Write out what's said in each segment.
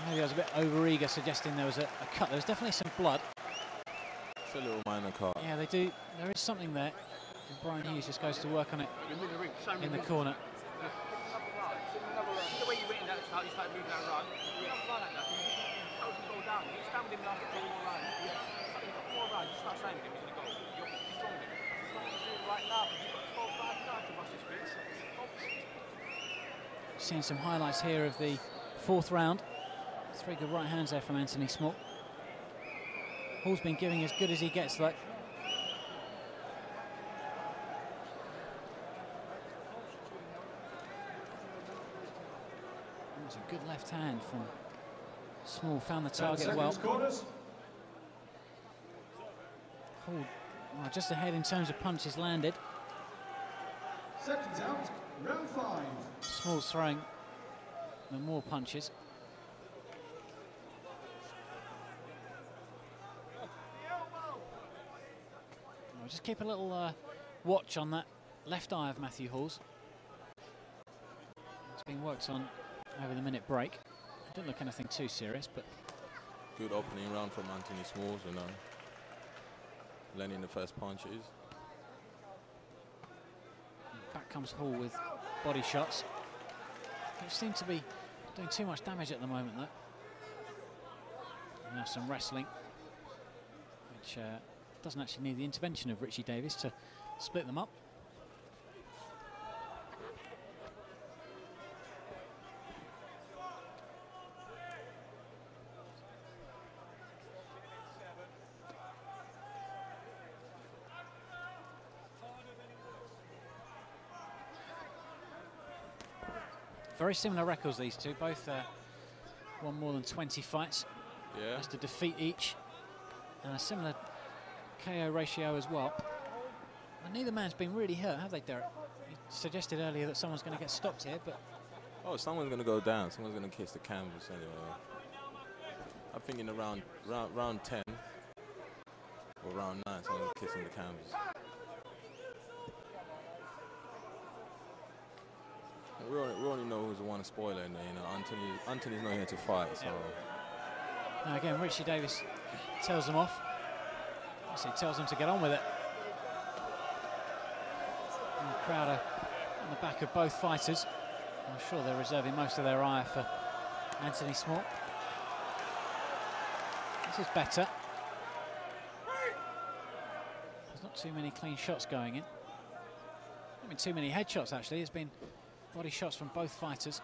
Maybe I was a bit over-eager suggesting there was a cut. There was definitely some blood. It's a little minor cut. Yeah, they do. There is something there. And Brian Hughes just goes to work on it in the corner. The way you went in that start, you started moving that run. You don't run like that. You go down. You stand with him after 4 rounds. You've got 4 rounds. You start saying with him, he's going to go. You're strong with him. Right now, you've got 12 rounds now to bust his face. Seeing some highlights here of the 4th round. 3 good right hands there from Anthony Small. Hall's been giving as good as he gets, though. That was a good left hand from Small, found the target well. Hall just ahead in terms of punches landed. Seconds out, round 5. Small's throwing the more punches. I'll just keep a little watch on that left eye of Matthew Hall's. It's been worked on over the minute break. It didn't look anything too serious, but Good opening round from Anthony Smalls, you know, landing the first punches. Back comes Hall with body shots. Don't seem to be doing too much damage at the moment, though. Now some wrestling, which doesn't actually need the intervention of Richie Davis to split them up. Very similar records, these two. Both won more than 20 fights. Yeah. That's to defeat each. And a similar KO ratio as well. And neither man's been really hurt, have they, Derek? You suggested earlier that someone's going to get stopped here, but... Oh, someone's going to go down. Someone's going to kiss the canvas anyway. I'm thinking around round 10 or round 9, someone's kissing the canvas. We only know who's the one spoiler in there, you know. Anthony's not here to fight, so. Now again, Richie Davis tells them off. He tells them to get on with it. And the crowd are on the back of both fighters. I'm sure they're reserving most of their ire for Anthony Small. This is better. There's not too many clean shots going in. Not been too many headshots, actually. There's been body shots from both fighters.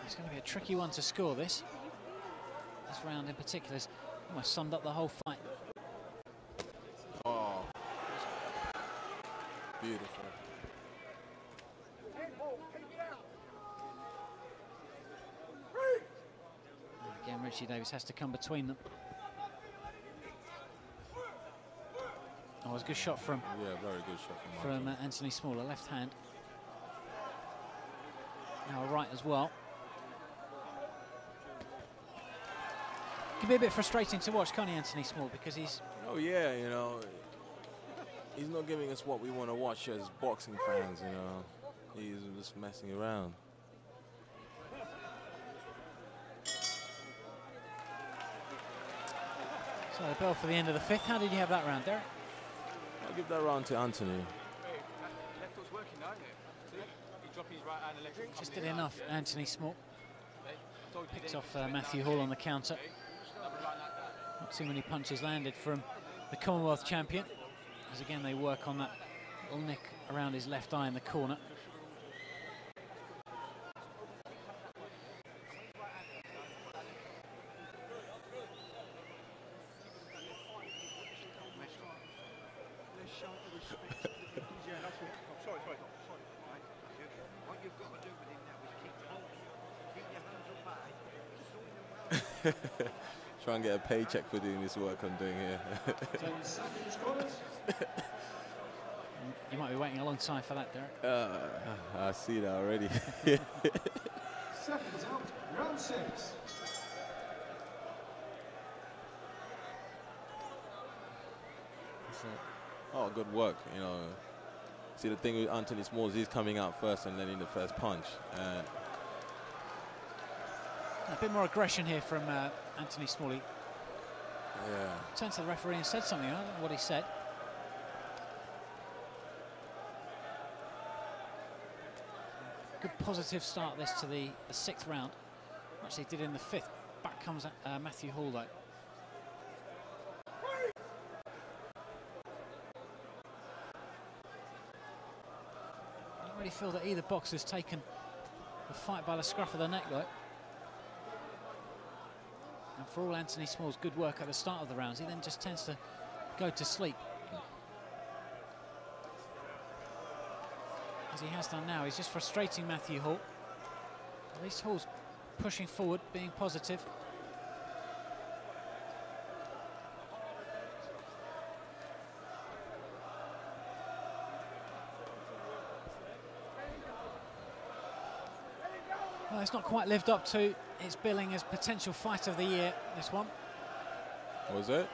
It's going to be a tricky one to score, this round in particular has almost summed up the whole fight. Oh, beautiful. Again, Richie Davis has to come between them. Oh, it was a good shot from. Yeah, very good shot from Anthony Small, a left hand. Now a right as well. Can be a bit frustrating to watch, can't he, Anthony Small, because he's... Oh yeah, you know, he's not giving us what we want to watch as boxing fans, you know. He's just messing around. So the bell for the end of the 5th. How did you have that round, Derek? I'll give that round to Anthony. Just did enough, Anthony Small. Picks off Matthew Hall on the counter. Not too many punches landed from the Commonwealth champion, as again they work on that little nick around his left eye in the corner. Try and get a paycheck for doing this work I'm doing here. You might be waiting a long time for that, Derek. I see that already. Seconds out, round 6. Oh, good work, you know. See, the thing with Anthony Smalls, he's coming out first and letting the first punch. And a bit more aggression here from Anthony Smalley. yeah. Turned to the referee and said something. I don't know what he said. Good positive start this to the 6th round. Actually did in the 5th. Back comes Matthew Hall though. I don't really feel that either boxer's taken the fight by the scruff of the neck though. And for all Anthony Small's good work at the start of the rounds, he then just tends to go to sleep. As he has done now, he's just frustrating Matthew Hall. At least Hall's pushing forward, being positive. Well, it's not quite lived up to its billing as potential fight of the year, this one. Was it?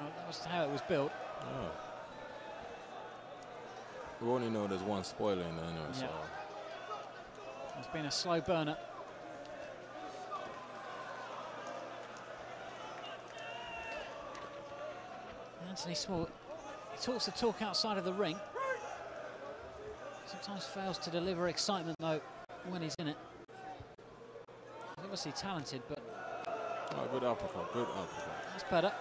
Well, that was how it was built. Oh. We only know there's one spoiler in there anyway, Yeah. so. It's been a slow burner. Anthony Small, he talks the talk outside of the ring. Sometimes fails to deliver excitement though when he's in it. He's obviously talented, but Oh, good uppercut, good uppercut. that's better.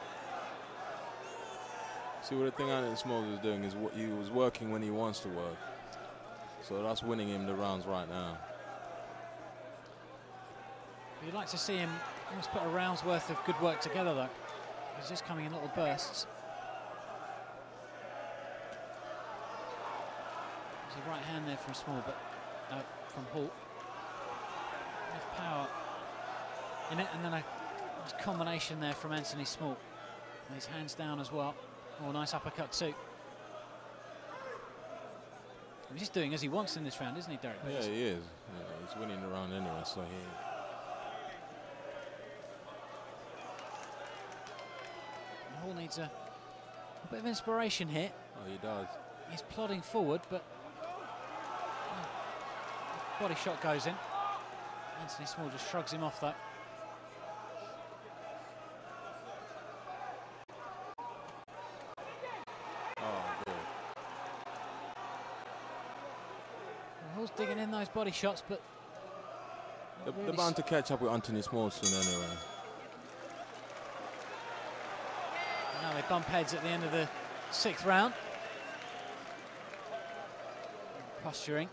See, what the thing Anthony Smalls is doing is what he was working when he wants to work. So that's winning him the rounds right now. You'd like to see him almost put a round's worth of good work together though. He's just coming in little bursts. There's a right hand there from Small, but from Hall. Enough power in it, and then a nice combination there from Anthony Small. And his hands down as well. Oh, nice uppercut too. He's just doing as he wants in this round, isn't he, Derek? Yeah, he is. Yeah, he's winning the round anyway, so he. Hall needs a bit of inspiration here. Oh, he does. He's plodding forward, but body shot goes in. Anthony Small just shrugs him off though. Oh, good. Well, Hall's digging in those body shots, but They're bound to catch up with Anthony Smalls soon anyway. now they bump heads at the end of the 6th round. Posturing.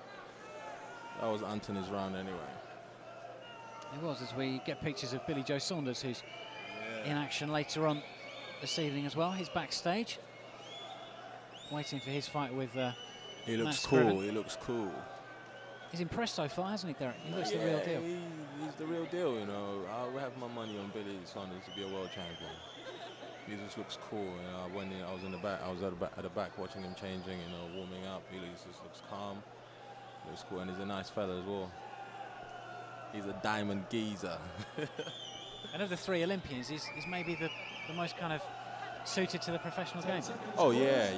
That was Anthony's round anyway. It was, as we get pictures of Billy Joe Saunders, who's in action later on this evening as well. He's backstage, waiting for his fight with He looks Matt cool. Scriven. He looks cool. He's impressed so far, hasn't he, Derek? He looks the real deal. He's the real deal, you know. I would have my money on Billy Saunders to be a world champion. He just looks cool. You know, when I was in the back, I was at the back watching him changing, you know, warming up. He just looks calm. Looks cool, and he's a nice fella as well. He's a diamond geezer. And of the 3 Olympians, he's maybe the most kind of suited to the professional game. Oh yeah.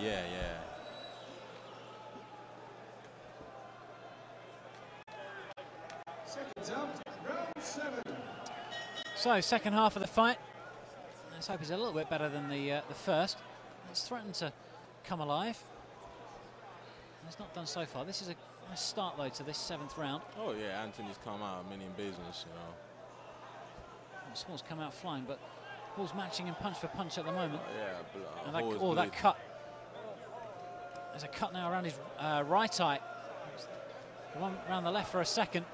Seconds out, round 7. So, second half of the fight. Let's hope he's a little bit better than the first. It's threatened to come alive. It's not done so far. This is a nice start, though, to this 7th round. Oh yeah, Anthony's come out a million business, you know. Small's come out flying, but Hall's matching him punch for punch at the moment. Yeah, And that cut. There's a cut now around his right eye. The one around the left for a second.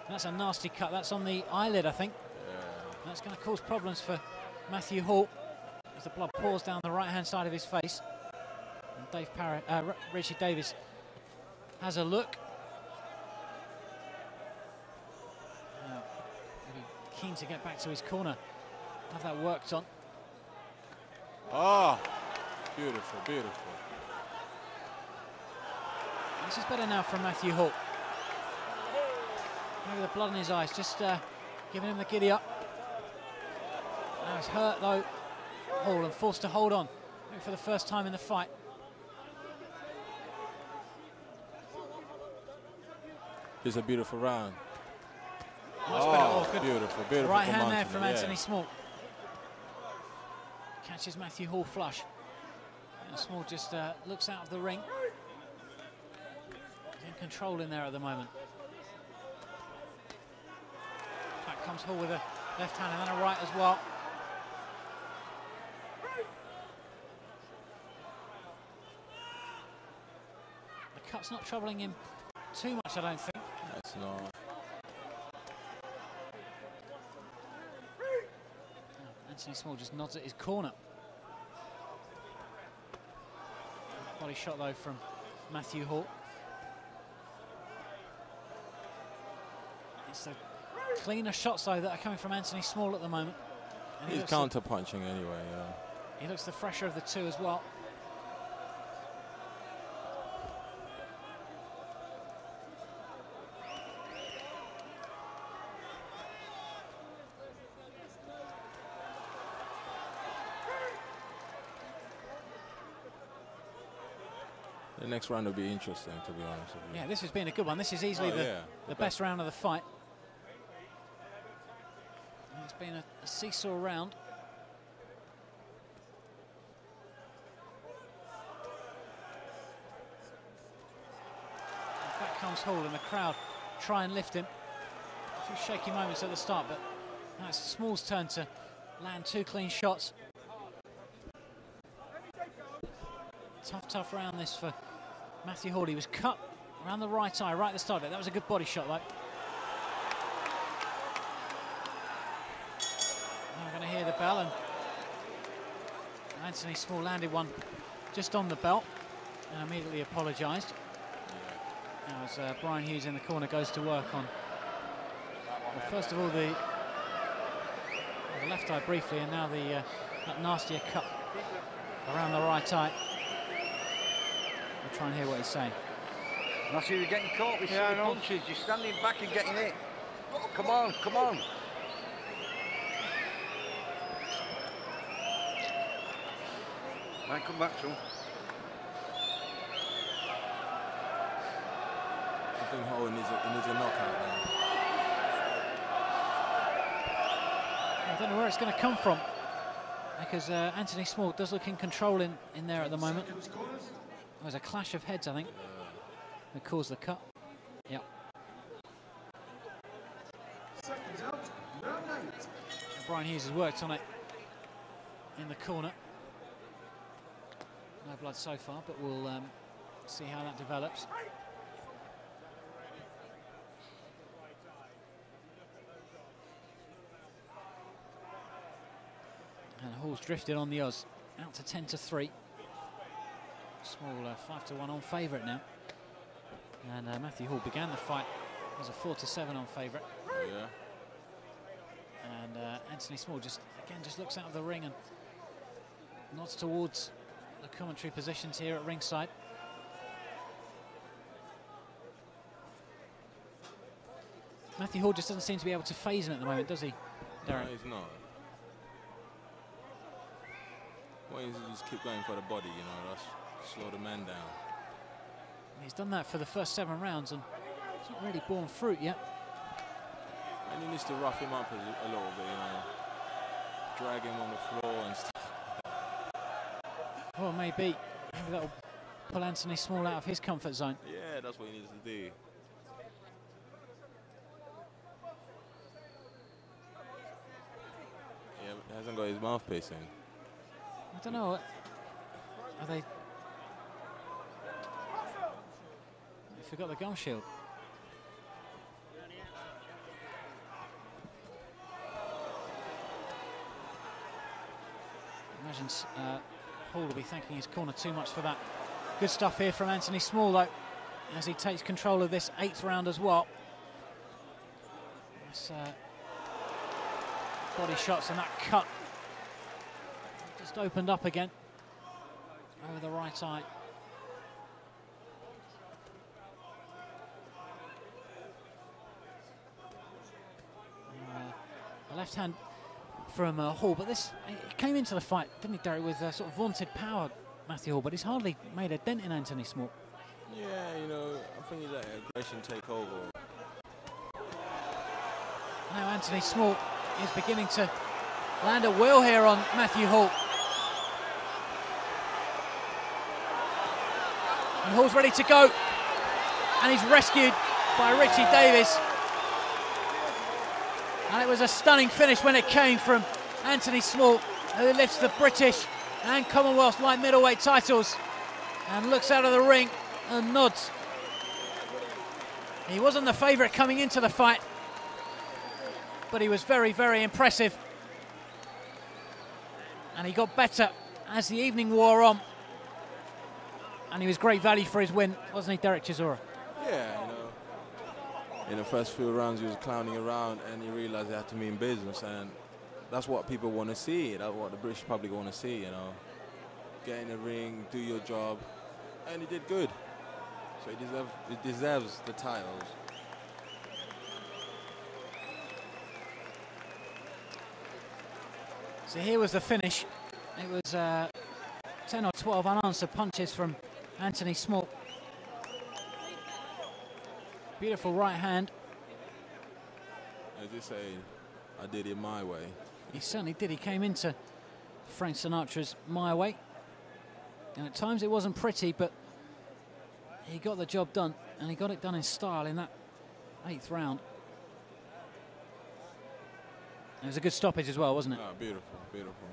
And that's a nasty cut. That's on the eyelid, I think. Yeah. That's going to cause problems for Matthew Hall as the blood pours down the right-hand side of his face. And Richie Davis has a look. Now, really keen to get back to his corner, have that worked on. Oh, beautiful, beautiful. This is better now from Matthew Hall. Maybe the blood in his eyes, just giving him the giddy up. Now he's hurt though, Hall, and forced to hold on, maybe for the first time in the fight. It's a beautiful round. Much better. Oh, good. Beautiful, beautiful. Right hand there from Anthony Small. Catches Matthew Hall flush. And Small just looks out of the ring. He's in control in there at the moment. Back comes Hall with a left hand and then a right as well. The cut's not troubling him too much, I don't think. That's not. Anthony Small just nods at his corner. Body shot though from Matthew Hall. It's the cleaner shots though that are coming from Anthony Small at the moment. And He's counter punching anyway. He looks the fresher of the two as well. The next round will be interesting, to be honest with you. Yeah, this has been a good one. This is easily the best round of the fight. And it's been a seesaw round. And back comes Hall, and the crowd try and lift him. A few shaky moments at the start, but now it's Small's turn to land two clean shots. Tough round this for Matthew Hall. He was cut around the right eye right at the start of it. That was a good body shot, though. Now we're going to hear the bell, and Anthony Small landed one just on the belt and immediately apologised. Now as Brian Hughes in the corner goes to work on, well, first of all the left eye briefly, and now that nastier cut around the right eye. We'll try and hear what he's saying. I see you're getting caught with silly punches. You're standing back and getting hit. Come on, come on. Might come back soon. I think Hall needs a knockout now. I don't know where it's going to come from, because Anthony Small does look in control in there at the moment. There's a clash of heads, I think, that caused the cut. Yep. Brian Hughes has worked on it in the corner. No blood so far, but we'll see how that develops. And Hall's drifted on the odds, out to 10-3. Small 5-1 on favourite now. And Matthew Hall began the fight as a 4-7 on favourite. Yeah. And Anthony Small just looks out of the ring and nods towards the commentary positions here at ringside. Matthew Hall just doesn't seem to be able to phase him at the moment, does he, Darren? No, he's not. Well, he's just keep going for the body, you know, that's slow the man down. He's done that for the first 7 rounds and it's not really borne fruit yet. And he needs to rough him up a little bit, you know. Drag him on the floor and stuff. Well, maybe that'll pull Anthony Small out of his comfort zone. Yeah, that's what he needs to do. Yeah, but he hasn't got his mouthpiece in. I don't know. Are they? They forgot the gum shield. Imagine Hall will be thanking his corner too much for that. Good stuff here from Anthony Small, though, as he takes control of this 8th round as well. Nice body shots and that cut just opened up again over the right eye. left hand from Hall, but this he came into the fight, didn't he, Derek, with sort of vaunted power, Matthew Hall, but he's hardly made a dent in Anthony Small. Yeah, you know, I think he let aggression take over. Now Anthony Small is beginning to land at will here on Matthew Hall. And Hall's ready to go, and he's rescued by Richie Davies. And it was a stunning finish when it came from Anthony Small, who lifts the British and Commonwealth light middleweight titles and looks out of the ring and nods. He wasn't the favourite coming into the fight, but he was very, very impressive. And he got better as the evening wore on. And he was great value for his win, wasn't he, Derek Chisora? Yeah, you know, in the first few rounds he was clowning around and he realised he had to mean business, and that's what people want to see. That's what the British public want to see, you know. Get in the ring, do your job, and he did good. So he deserves the titles. So here was the finish. It was 10 or 12 unanswered punches from Anthony Small. Beautiful right hand. As you say, I did it my way. He certainly did. He came into Frank Sinatra's my way. And at times it wasn't pretty, but he got the job done. And he got it done in style in that 8th round. It was a good stoppage as well, wasn't it? Oh, beautiful, beautiful.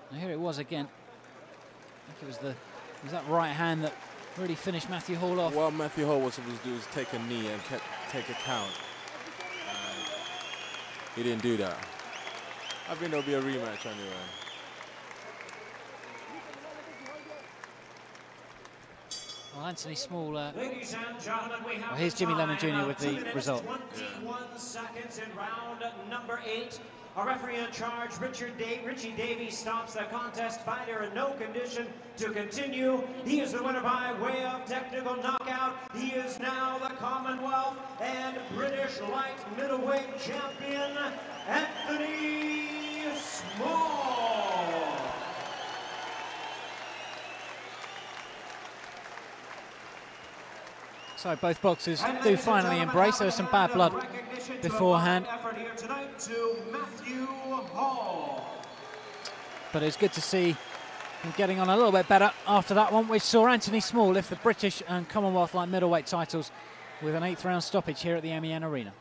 And here it was again. I think it was that right hand that really finished Matthew Hall off. What Matthew Hall was supposed to do is take a knee and take a count. And he didn't do that. I think there'll be a rematch anyway. Well, Anthony Small. Ladies and gentlemen, we have here's Jimmy Lemon Jr. with the result. 21 seconds in round number 8. Our referee in charge, Richie Davies, stops the contest. Fighter in no condition to continue. He is the winner by way of technical knockout. He is now the Commonwealth and British light middleweight champion, Anthony Small. So both boxers do finally embrace. There was some bad blood beforehand. But it's good to see him getting on a little bit better after that one, which saw Anthony Small lift the British and Commonwealth light middleweight titles with an 8th round stoppage here at the MEN Arena.